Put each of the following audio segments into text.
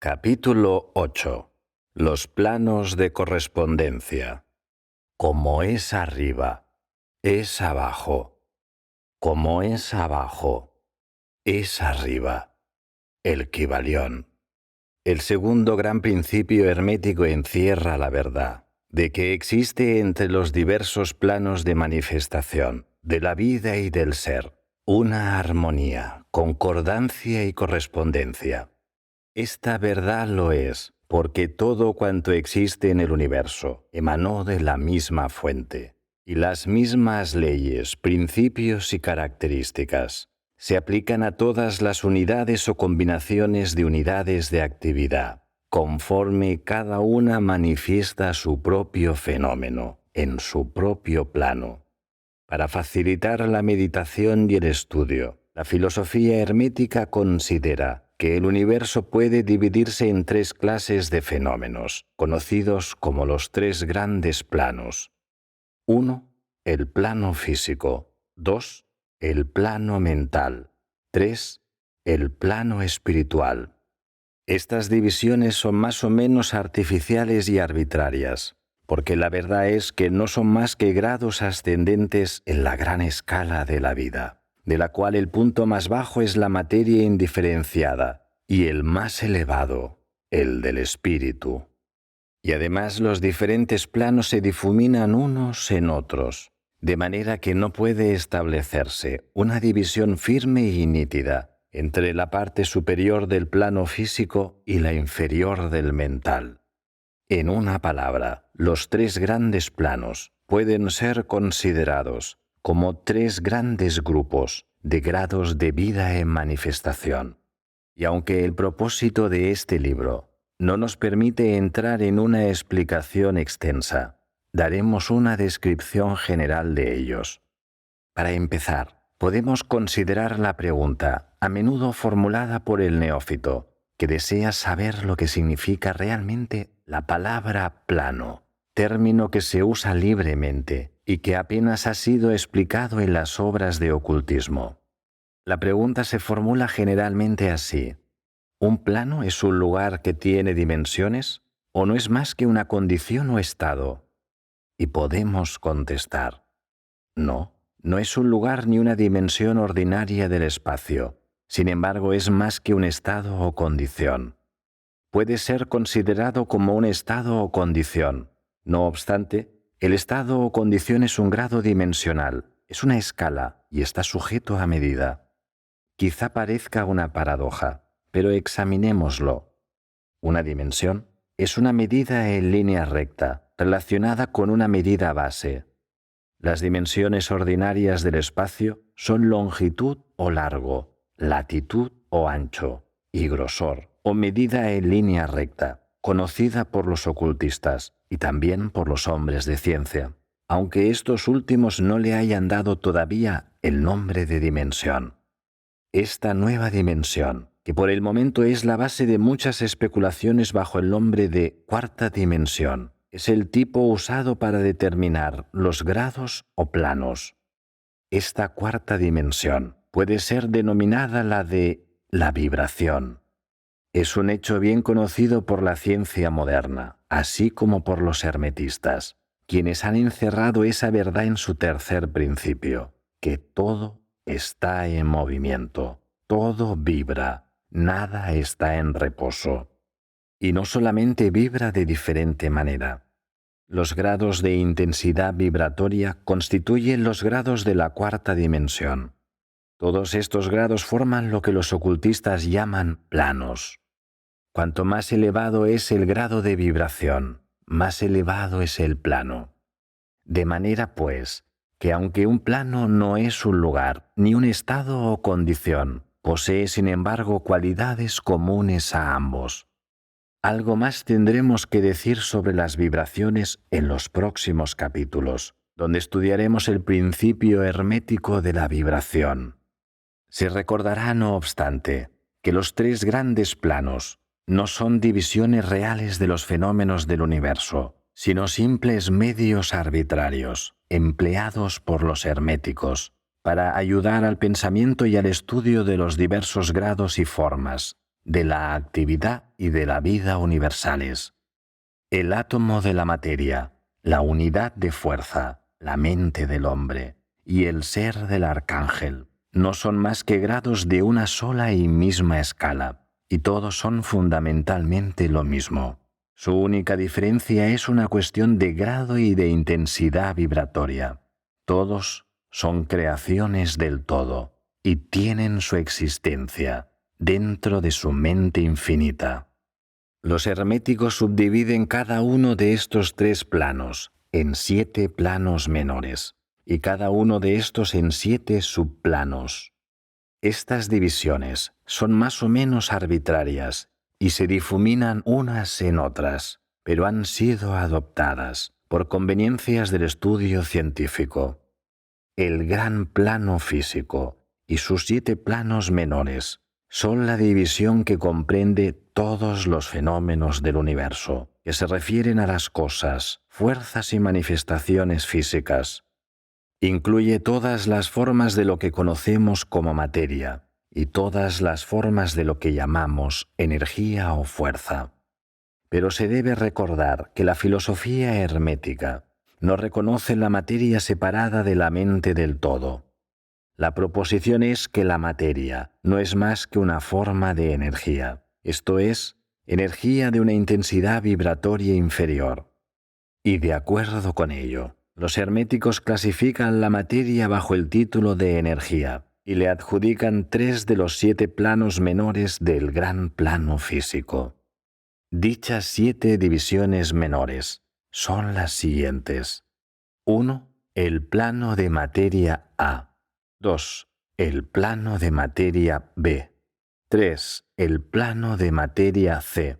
Capítulo 8. Los planos de correspondencia. Como es arriba, es abajo. Como es abajo, es arriba. El Kybalión. El segundo gran principio hermético encierra la verdad de que existe entre los diversos planos de manifestación de la vida y del ser una armonía, concordancia y correspondencia. Esta verdad lo es porque todo cuanto existe en el universo emanó de la misma fuente, y las mismas leyes, principios y características se aplican a todas las unidades o combinaciones de unidades de actividad, conforme cada una manifiesta su propio fenómeno en su propio plano. Para facilitar la meditación y el estudio, la filosofía hermética considera que el universo puede dividirse en tres clases de fenómenos, conocidos como los tres grandes planos. 1. El plano físico. 2. El plano mental. 3. El plano espiritual. Estas divisiones son más o menos artificiales y arbitrarias, porque la verdad es que no son más que grados ascendentes en la gran escala de la vida, de la cual el punto más bajo es la materia indiferenciada y el más elevado, el del espíritu. Y además los diferentes planos se difuminan unos en otros, de manera que no puede establecerse una división firme y nítida entre la parte superior del plano físico y la inferior del mental. En una palabra, los tres grandes planos pueden ser considerados como tres grandes grupos de grados de vida en manifestación. Y aunque el propósito de este libro no nos permite entrar en una explicación extensa, daremos una descripción general de ellos. Para empezar, podemos considerar la pregunta, a menudo formulada por el neófito, que desea saber lo que significa realmente la palabra plano, término que se usa libremente y que apenas ha sido explicado en las obras de ocultismo. La pregunta se formula generalmente así: ¿un plano es un lugar que tiene dimensiones o no es más que una condición o estado? Y podemos contestar: no, no es un lugar ni una dimensión ordinaria del espacio. Sin embargo, es más que un estado o condición. Puede ser considerado como un estado o condición. No obstante, el estado o condición es un grado dimensional, es una escala y está sujeto a medida. Quizá parezca una paradoja, pero examinémoslo. Una dimensión es una medida en línea recta, relacionada con una medida base. Las dimensiones ordinarias del espacio son longitud o largo, latitud o ancho, y grosor o medida en línea recta, conocida por los ocultistas y también por los hombres de ciencia, aunque estos últimos no le hayan dado todavía el nombre de dimensión. Esta nueva dimensión, que por el momento es la base de muchas especulaciones bajo el nombre de cuarta dimensión, es el tipo usado para determinar los grados o planos. Esta cuarta dimensión puede ser denominada la de la vibración. Es un hecho bien conocido por la ciencia moderna, así como por los hermetistas, quienes han encerrado esa verdad en su tercer principio, que todo está en movimiento, todo vibra, nada está en reposo. Y no solamente vibra de diferente manera. Los grados de intensidad vibratoria constituyen los grados de la cuarta dimensión. Todos estos grados forman lo que los ocultistas llaman planos. Cuanto más elevado es el grado de vibración, más elevado es el plano. De manera, pues, que aunque un plano no es un lugar, ni un estado o condición, posee sin embargo cualidades comunes a ambos. Algo más tendremos que decir sobre las vibraciones en los próximos capítulos, donde estudiaremos el principio hermético de la vibración. Se recordará, no obstante, que los tres grandes planos no son divisiones reales de los fenómenos del universo, sino simples medios arbitrarios, empleados por los herméticos, para ayudar al pensamiento y al estudio de los diversos grados y formas de la actividad y de la vida universales. El átomo de la materia, la unidad de fuerza, la mente del hombre y el ser del arcángel no son más que grados de una sola y misma escala, y todos son fundamentalmente lo mismo. Su única diferencia es una cuestión de grado y de intensidad vibratoria. Todos son creaciones del todo y tienen su existencia dentro de su mente infinita. Los herméticos subdividen cada uno de estos 3 planos en 7 planos menores y cada uno de estos en 7 subplanos. Estas divisiones son más o menos arbitrarias y se difuminan unas en otras, pero han sido adoptadas por conveniencias del estudio científico. El gran plano físico y sus 7 planos menores son la división que comprende todos los fenómenos del universo, que se refieren a las cosas, fuerzas y manifestaciones físicas. Incluye todas las formas de lo que conocemos como materia y todas las formas de lo que llamamos energía o fuerza. Pero se debe recordar que la filosofía hermética no reconoce la materia separada de la mente del todo. La proposición es que la materia no es más que una forma de energía, esto es, energía de una intensidad vibratoria inferior. Y de acuerdo con ello, los herméticos clasifican la materia bajo el título de energía y le adjudican 3 de los 7 planos menores del gran plano físico. Dichas 7 divisiones menores son las siguientes. 1. El plano de materia A. 2. El plano de materia B. 3. El plano de materia C.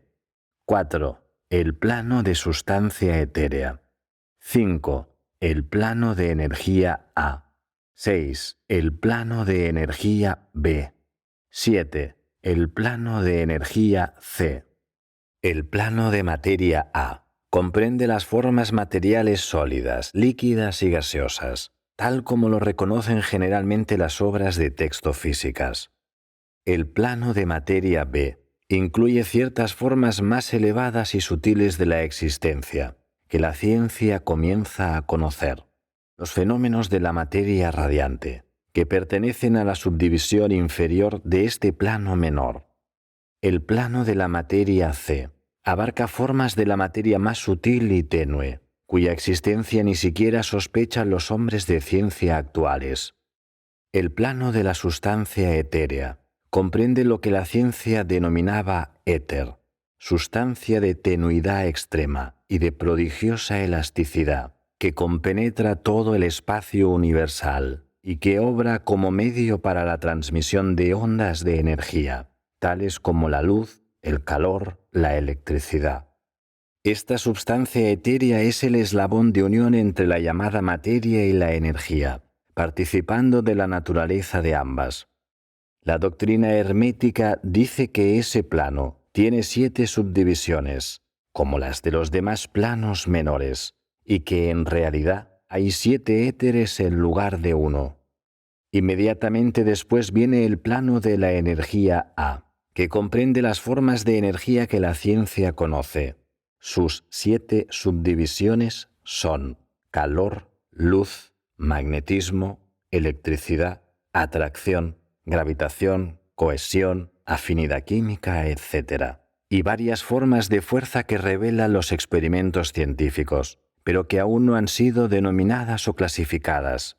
4. El plano de sustancia etérea. 5. El plano de energía A. 6. El plano de energía B. 7. El plano de energía C. El plano de materia A comprende las formas materiales sólidas, líquidas y gaseosas, tal como lo reconocen generalmente las obras de texto físicas. El plano de materia B incluye ciertas formas más elevadas y sutiles de la existencia, que la ciencia comienza a conocer. Los fenómenos de la materia radiante, que pertenecen a la subdivisión inferior de este plano menor. El plano de la materia C abarca formas de la materia más sutil y tenue, cuya existencia ni siquiera sospechan los hombres de ciencia actuales. El plano de la sustancia etérea comprende lo que la ciencia denominaba éter, sustancia de tenuidad extrema y de prodigiosa elasticidad, que compenetra todo el espacio universal y que obra como medio para la transmisión de ondas de energía, tales como la luz, el calor, la electricidad. Esta sustancia etérea es el eslabón de unión entre la llamada materia y la energía, participando de la naturaleza de ambas. La doctrina hermética dice que ese plano tiene 7 subdivisiones, como las de los demás planos menores, y que en realidad hay 7 éteres en lugar de 1. Inmediatamente después viene el plano de la energía A, que comprende las formas de energía que la ciencia conoce. Sus 7 subdivisiones son calor, luz, magnetismo, electricidad, atracción, gravitación, cohesión, afinidad química, etc. Y varias formas de fuerza que revelan los experimentos científicos, pero que aún no han sido denominadas o clasificadas.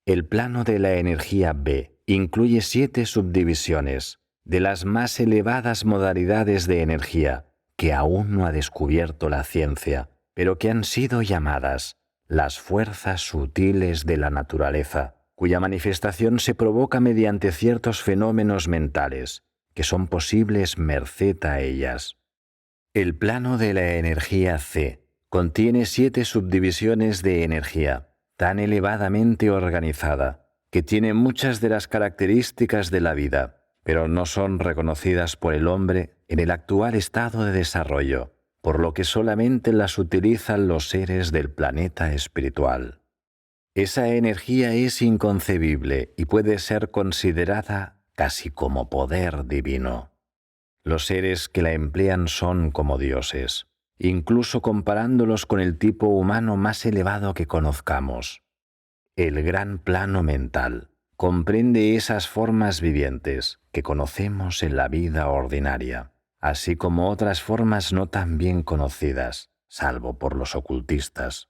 El plano de la energía B incluye 7 subdivisiones, de las más elevadas modalidades de energía, que aún no ha descubierto la ciencia, pero que han sido llamadas las fuerzas sutiles de la naturaleza, cuya manifestación se provoca mediante ciertos fenómenos mentales, que son posibles merced a ellas. El plano de la energía C contiene 7 subdivisiones de energía, tan elevadamente organizada, que tiene muchas de las características de la vida, pero no son reconocidas por el hombre en el actual estado de desarrollo, por lo que solamente las utilizan los seres del planeta espiritual. Esa energía es inconcebible y puede ser considerada casi como poder divino. Los seres que la emplean son como dioses, incluso comparándolos con el tipo humano más elevado que conozcamos. El gran plano mental comprende esas formas vivientes que conocemos en la vida ordinaria, así como otras formas no tan bien conocidas, salvo por los ocultistas.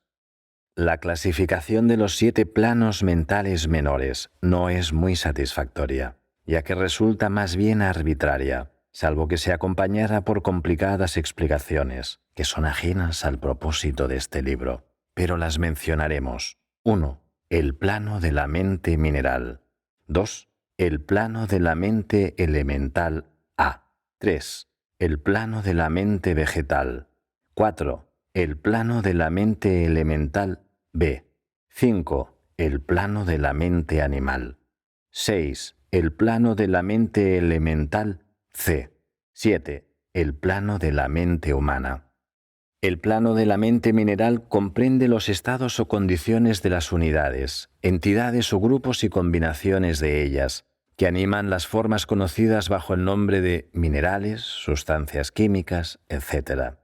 La clasificación de los 7 planos mentales menores no es muy satisfactoria, ya que resulta más bien arbitraria, salvo que se acompañara por complicadas explicaciones, que son ajenas al propósito de este libro, pero las mencionaremos. 1. El plano de la mente mineral. 2. El plano de la mente elemental A. 3. El plano de la mente vegetal. 4. El plano de la mente elemental B. 5. El plano de la mente animal. 6. El plano de la mente elemental C. 7. El plano de la mente humana. El plano de la mente mineral comprende los estados o condiciones de las unidades, entidades o grupos y combinaciones de ellas, que animan las formas conocidas bajo el nombre de minerales, sustancias químicas, etc.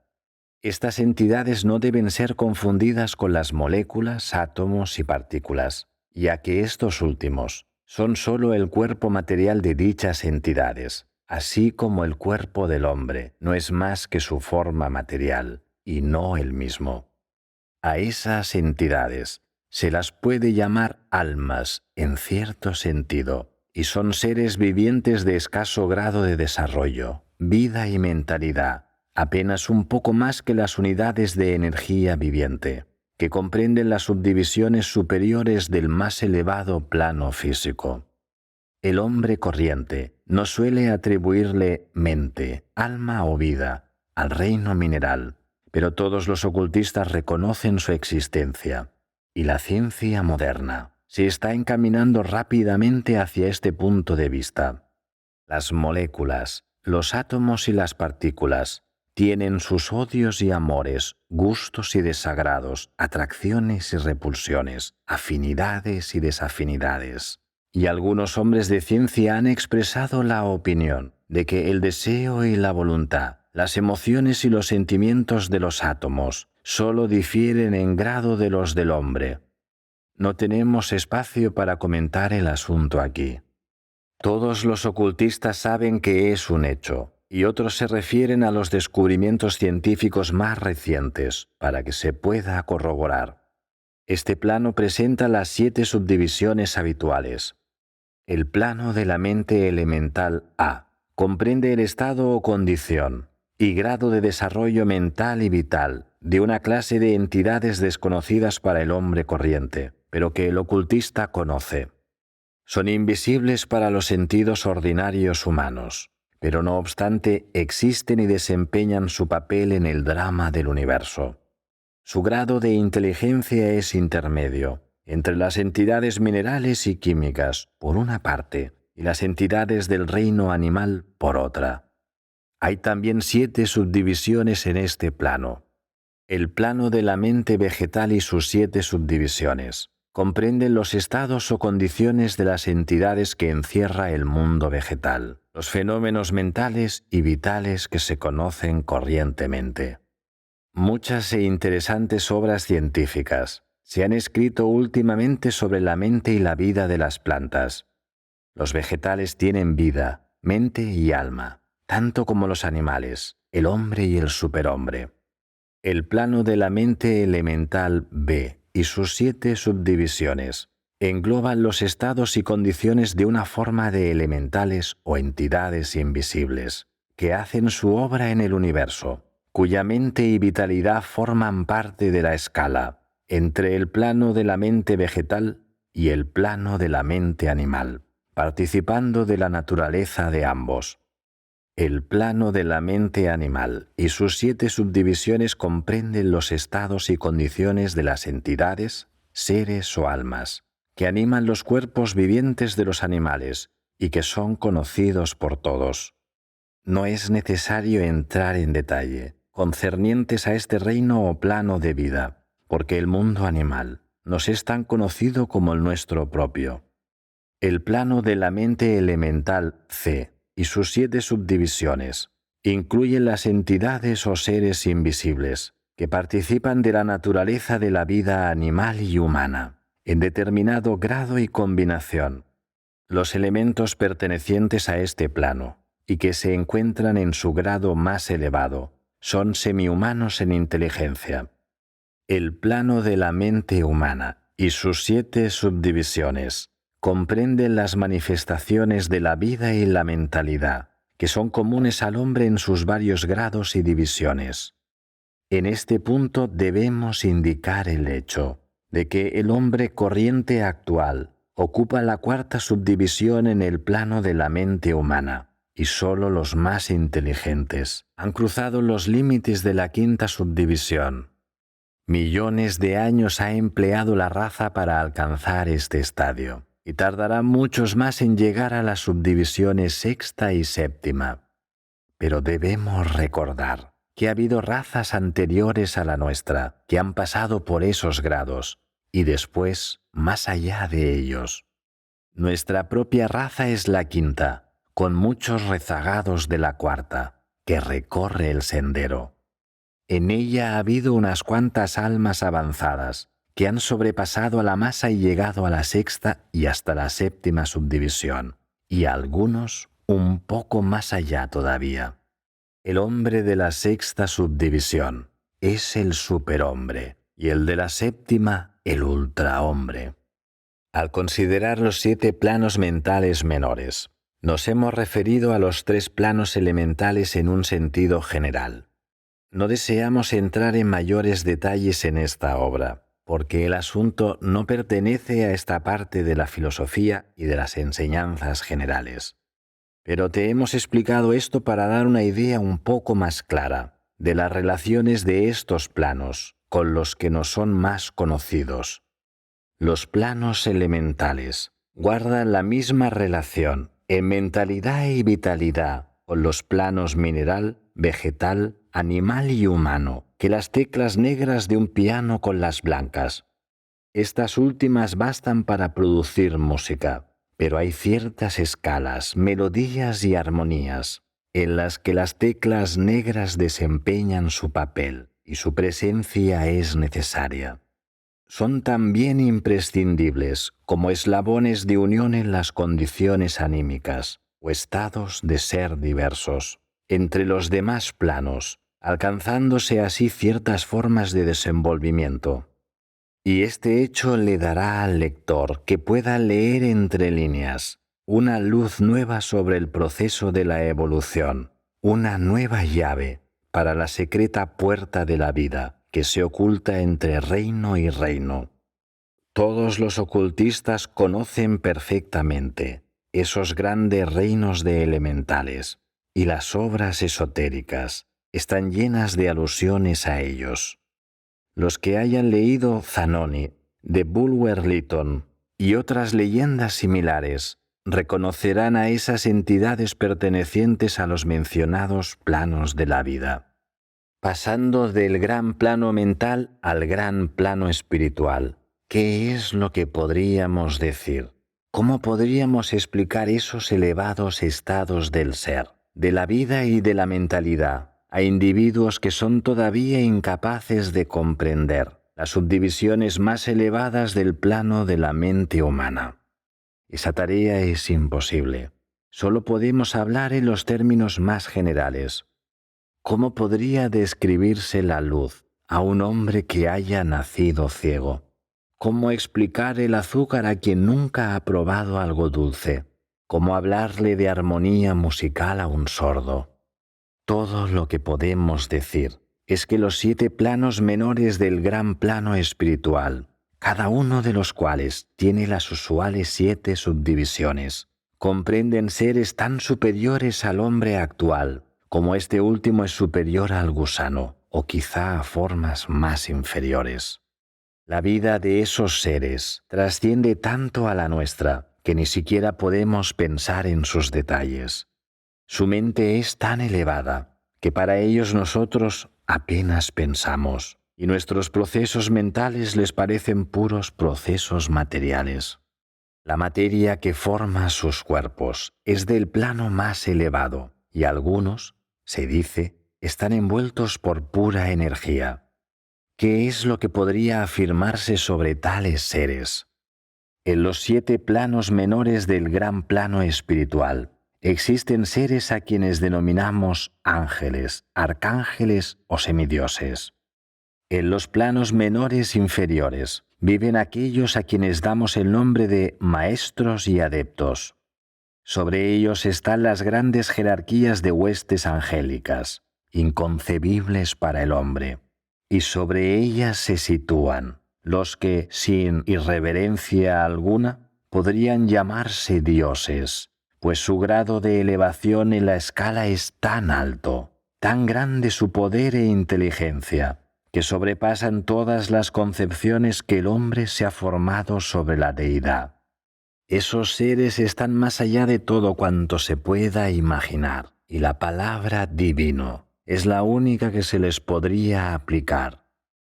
Estas entidades no deben ser confundidas con las moléculas, átomos y partículas, ya que estos últimos son sólo el cuerpo material de dichas entidades, así como el cuerpo del hombre no es más que su forma material, y no el mismo. A esas entidades se las puede llamar almas en cierto sentido, y son seres vivientes de escaso grado de desarrollo, vida y mentalidad, apenas un poco más que las unidades de energía viviente, que comprenden las subdivisiones superiores del más elevado plano físico. El hombre corriente no suele atribuirle mente, alma o vida al reino mineral, pero todos los ocultistas reconocen su existencia, y la ciencia moderna se está encaminando rápidamente hacia este punto de vista. Las moléculas, los átomos y las partículas tienen sus odios y amores, gustos y desagrados, atracciones y repulsiones, afinidades y desafinidades. Y algunos hombres de ciencia han expresado la opinión de que el deseo y la voluntad, las emociones y los sentimientos de los átomos solo difieren en grado de los del hombre. No tenemos espacio para comentar el asunto aquí. Todos los ocultistas saben que es un hecho, y otros se refieren a los descubrimientos científicos más recientes para que se pueda corroborar. Este plano presenta las 7 subdivisiones habituales. El plano de la mente elemental A comprende el estado o condición y grado de desarrollo mental y vital de una clase de entidades desconocidas para el hombre corriente, pero que el ocultista conoce. Son invisibles para los sentidos ordinarios humanos, pero no obstante existen y desempeñan su papel en el drama del universo. Su grado de inteligencia es intermedio entre las entidades minerales y químicas, por una parte, y las entidades del reino animal, por otra. Hay también 7 subdivisiones en este plano. El plano de la mente vegetal y sus 7 subdivisiones comprenden los estados o condiciones de las entidades que encierra el mundo vegetal, los fenómenos mentales y vitales que se conocen corrientemente. Muchas e interesantes obras científicas se han escrito últimamente sobre la mente y la vida de las plantas. Los vegetales tienen vida, mente y alma, tanto como los animales, el hombre y el superhombre. El plano de la mente elemental B y sus 7 subdivisiones engloban los estados y condiciones de una forma de elementales o entidades invisibles que hacen su obra en el universo, cuya mente y vitalidad forman parte de la escala entre el plano de la mente vegetal y el plano de la mente animal, participando de la naturaleza de ambos. El plano de la mente animal y sus 7 subdivisiones comprenden los estados y condiciones de las entidades, seres o almas, que animan los cuerpos vivientes de los animales y que son conocidos por todos. No es necesario entrar en detalle concernientes a este reino o plano de vida, porque el mundo animal nos es tan conocido como el nuestro propio. El plano de la mente elemental C y sus 7 subdivisiones Incluyen las entidades o seres invisibles que participan de la naturaleza de la vida animal y humana, en determinado grado y combinación. Los elementos pertenecientes a este plano, y que se encuentran en su grado más elevado, son semihumanos en inteligencia. El plano de la mente humana y sus 7 subdivisiones comprenden las manifestaciones de la vida y la mentalidad, que son comunes al hombre en sus varios grados y divisiones. En este punto debemos indicar el hecho de que el hombre corriente actual ocupa la 4ª subdivisión en el plano de la mente humana, y solo los más inteligentes han cruzado los límites de la 5ª subdivisión. Millones de años ha empleado la raza para alcanzar este estadio, y tardará muchos más en llegar a las subdivisiones 6ª y 7ª. Pero debemos recordar que ha habido razas anteriores a la nuestra que han pasado por esos grados, y después más allá de ellos. Nuestra propia raza es la 5ª, con muchos rezagados de la 4ª, que recorre el sendero. En ella ha habido unas cuantas almas avanzadas que han sobrepasado a la masa y llegado a la 6ª y hasta la 7ª subdivisión, y algunos un poco más allá todavía. El hombre de la 6ª subdivisión es el superhombre y el de la 7ª el ultrahombre. Al considerar los 7 planos mentales menores, nos hemos referido a los 3 planos elementales en un sentido general. No deseamos entrar en mayores detalles en esta obra, porque el asunto no pertenece a esta parte de la filosofía y de las enseñanzas generales. Pero te hemos explicado esto para dar una idea un poco más clara de las relaciones de estos planos con los que nos son más conocidos. Los planos elementales guardan la misma relación en mentalidad y vitalidad con los planos mineral, vegetal, animal y humano que las teclas negras de un piano con las blancas. Estas últimas bastan para producir música, pero hay ciertas escalas, melodías y armonías en las que las teclas negras desempeñan su papel y su presencia es necesaria. Son también imprescindibles como eslabones de unión en las condiciones anímicas o estados de ser diversos entre los demás planos, alcanzándose así ciertas formas de desenvolvimiento. Y este hecho le dará al lector que pueda leer entre líneas una luz nueva sobre el proceso de la evolución, una nueva llave para la secreta puerta de la vida que se oculta entre reino y reino. Todos los ocultistas conocen perfectamente esos grandes reinos de elementales, y las obras esotéricas están llenas de alusiones a ellos. Los que hayan leído Zanoni, de Bulwer Lytton y otras leyendas similares reconocerán a esas entidades pertenecientes a los mencionados planos de la vida. Pasando del gran plano mental al gran plano espiritual, ¿qué es lo que podríamos decir? ¿Cómo podríamos explicar esos elevados estados del ser, de la vida y de la mentalidad a individuos que son todavía incapaces de comprender las subdivisiones más elevadas del plano de la mente humana? Esa tarea es imposible. Solo podemos hablar en los términos más generales. ¿Cómo podría describirse la luz a un hombre que haya nacido ciego? ¿Cómo explicar el azúcar a quien nunca ha probado algo dulce? ¿Cómo hablarle de armonía musical a un sordo? Todo lo que podemos decir es que los 7 planos menores del gran plano espiritual, cada uno de los cuales tiene las usuales 7 subdivisiones, comprenden seres tan superiores al hombre actual, como este último es superior al gusano, o quizá a formas más inferiores. La vida de esos seres trasciende tanto a la nuestra que ni siquiera podemos pensar en sus detalles. Su mente es tan elevada que para ellos nosotros apenas pensamos, y nuestros procesos mentales les parecen puros procesos materiales. La materia que forma sus cuerpos es del plano más elevado, y algunos Se dice, están envueltos por pura energía. ¿Qué es lo que podría afirmarse sobre tales seres? En los 7 planos menores del gran plano espiritual existen seres a quienes denominamos ángeles, arcángeles o semidioses. En los planos menores inferiores viven aquellos a quienes damos el nombre de maestros y adeptos. Sobre ellos están las grandes jerarquías de huestes angélicas, inconcebibles para el hombre, y sobre ellas se sitúan los que, sin irreverencia alguna, podrían llamarse dioses, pues su grado de elevación en la escala es tan alto, tan grande su poder e inteligencia, que sobrepasan todas las concepciones que el hombre se ha formado sobre la deidad. Esos seres están más allá de todo cuanto se pueda imaginar, y la palabra divino es la única que se les podría aplicar.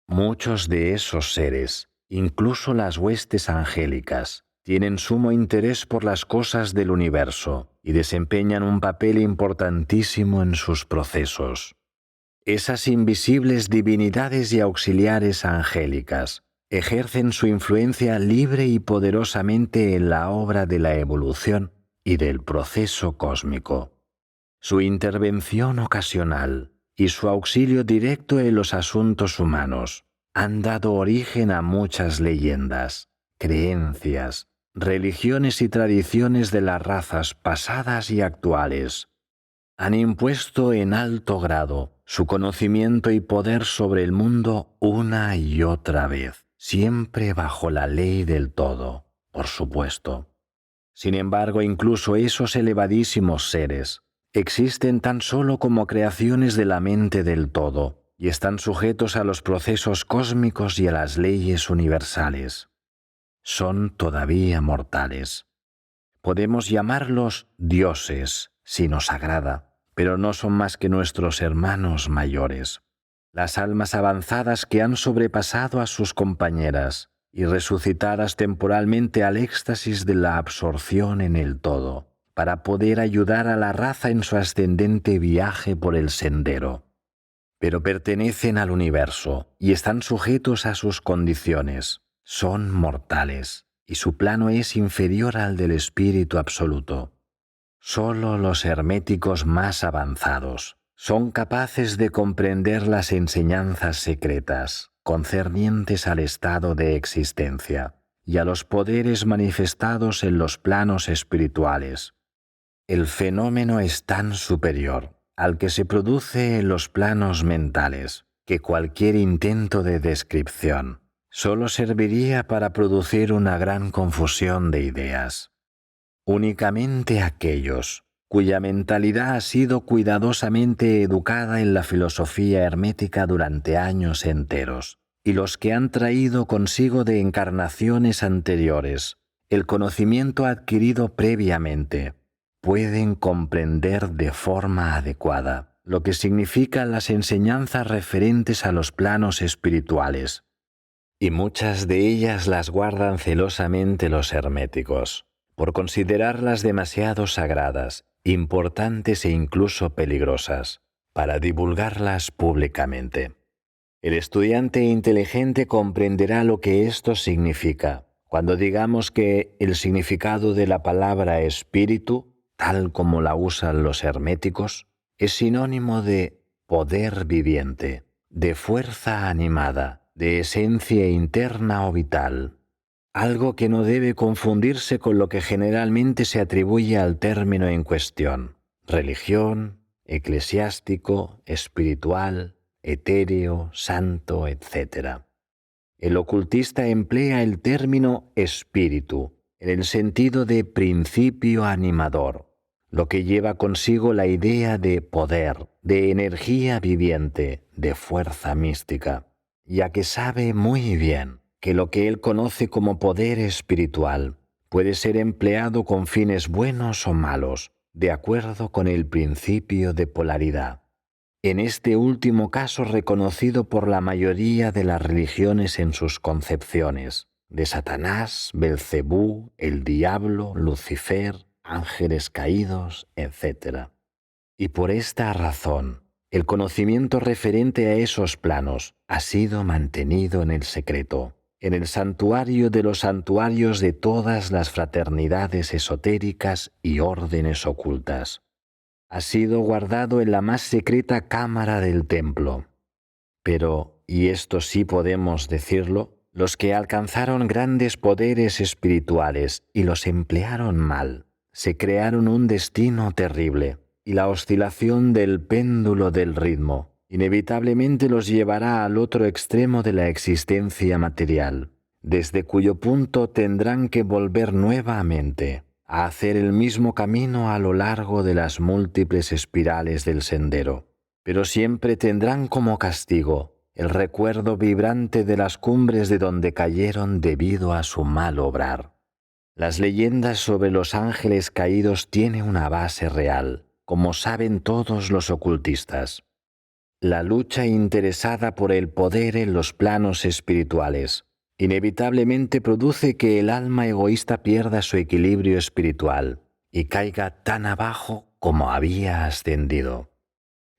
Muchos de esos seres, incluso las huestes angélicas, tienen sumo interés por las cosas del universo y desempeñan un papel importantísimo en sus procesos. Esas invisibles divinidades y auxiliares angélicas ejercen su influencia libre y poderosamente en la obra de la evolución y del proceso cósmico. Su intervención ocasional y su auxilio directo en los asuntos humanos han dado origen a muchas leyendas, creencias, religiones y tradiciones de las razas pasadas y actuales. Han impuesto en alto grado su conocimiento y poder sobre el mundo una y otra vez, siempre bajo la ley del todo, por supuesto. Sin embargo, incluso esos elevadísimos seres existen tan solo como creaciones de la mente del todo y están sujetos a los procesos cósmicos y a las leyes universales. Son todavía mortales. Podemos llamarlos dioses, si nos agrada, pero no son más que nuestros hermanos mayores, las almas avanzadas que han sobrepasado a sus compañeras y resucitadas temporalmente al éxtasis de la absorción en el todo, para poder ayudar a la raza en su ascendente viaje por el sendero. Pero pertenecen al universo y están sujetos a sus condiciones. Son mortales y su plano es inferior al del espíritu absoluto. Solo los herméticos más avanzados son capaces de comprender las enseñanzas secretas concernientes al estado de existencia y a los poderes manifestados en los planos espirituales. El fenómeno es tan superior al que se produce en los planos mentales que cualquier intento de descripción solo serviría para producir una gran confusión de ideas. Únicamente aquellos cuya mentalidad ha sido cuidadosamente educada en la filosofía hermética durante años enteros, y los que han traído consigo de encarnaciones anteriores el conocimiento adquirido previamente, pueden comprender de forma adecuada lo que significan las enseñanzas referentes a los planos espirituales, y muchas de ellas las guardan celosamente los herméticos, por considerarlas demasiado sagradas, importantes e incluso peligrosas, para divulgarlas públicamente. El estudiante inteligente comprenderá lo que esto significa cuando digamos que el significado de la palabra espíritu, tal como la usan los herméticos, es sinónimo de poder viviente, de fuerza animada, de esencia interna o vital. Algo que no debe confundirse con lo que generalmente se atribuye al término en cuestión: religión, eclesiástico, espiritual, etéreo, santo, etc. El ocultista emplea el término espíritu en el sentido de principio animador, lo que lleva consigo la idea de poder, de energía viviente, de fuerza mística, ya que sabe muy bien que lo que él conoce como poder espiritual puede ser empleado con fines buenos o malos, de acuerdo con el principio de polaridad. En este último caso reconocido por la mayoría de las religiones en sus concepciones, de Satanás, Belcebú, el diablo, Lucifer, ángeles caídos, etc. Y por esta razón, el conocimiento referente a esos planos ha sido mantenido en el secreto, en el santuario de los santuarios de todas las fraternidades esotéricas y órdenes ocultas. Ha sido guardado en la más secreta cámara del templo. Pero, y esto sí podemos decirlo, los que alcanzaron grandes poderes espirituales y los emplearon mal, se crearon un destino terrible, y la oscilación del péndulo del ritmo inevitablemente los llevará al otro extremo de la existencia material, desde cuyo punto tendrán que volver nuevamente a hacer el mismo camino a lo largo de las múltiples espirales del sendero. Pero siempre tendrán como castigo el recuerdo vibrante de las cumbres de donde cayeron debido a su mal obrar. Las leyendas sobre los ángeles caídos tienen una base real, como saben todos los ocultistas. La lucha interesada por el poder en los planos espirituales inevitablemente produce que el alma egoísta pierda su equilibrio espiritual y caiga tan abajo como había ascendido.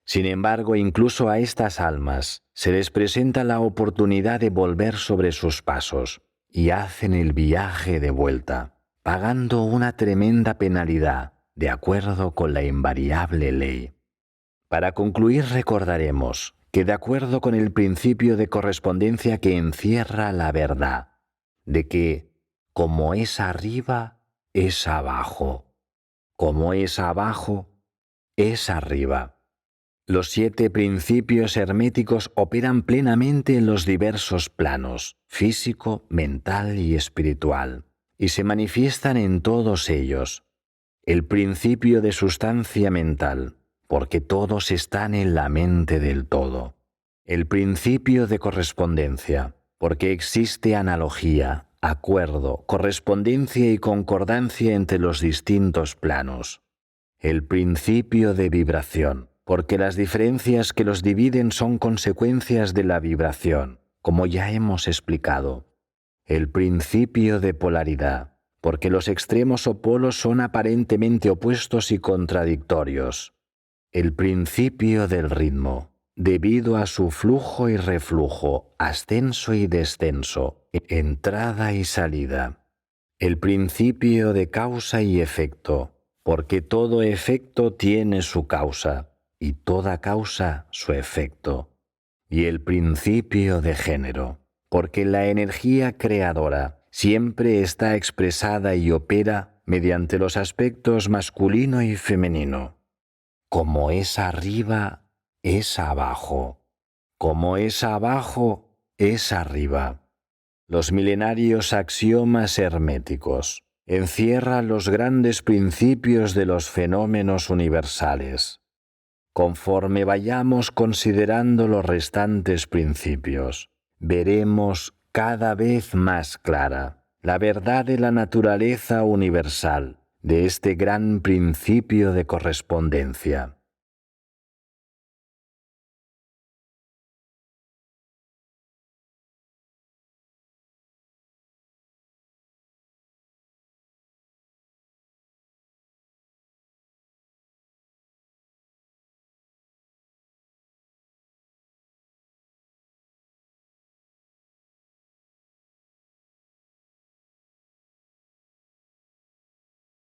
Sin embargo, incluso a estas almas se les presenta la oportunidad de volver sobre sus pasos y hacen el viaje de vuelta, pagando una tremenda penalidad de acuerdo con la invariable ley. Para concluir, recordaremos que de acuerdo con el principio de correspondencia que encierra la verdad, de que como es arriba, es abajo, como es abajo, es arriba. Los 7 principios herméticos operan plenamente en los diversos planos, físico, mental y espiritual, y se manifiestan en todos ellos. El principio de sustancia mental, porque todos están en la mente del todo. El principio de correspondencia, porque existe analogía, acuerdo, correspondencia y concordancia entre los distintos planos. El principio de vibración, porque las diferencias que los dividen son consecuencias de la vibración, como ya hemos explicado. El principio de polaridad, porque los extremos o polos son aparentemente opuestos y contradictorios. El principio del ritmo, debido a su flujo y reflujo, ascenso y descenso, entrada y salida. El principio de causa y efecto, porque todo efecto tiene su causa, y toda causa su efecto. Y el principio de género, porque la energía creadora siempre está expresada y opera mediante los aspectos masculino y femenino. Como es arriba, es abajo. Como es abajo, es arriba. Los milenarios axiomas herméticos encierran los grandes principios de los fenómenos universales. Conforme vayamos considerando los restantes principios, veremos cada vez más clara la verdad de la naturaleza universal de este gran principio de correspondencia.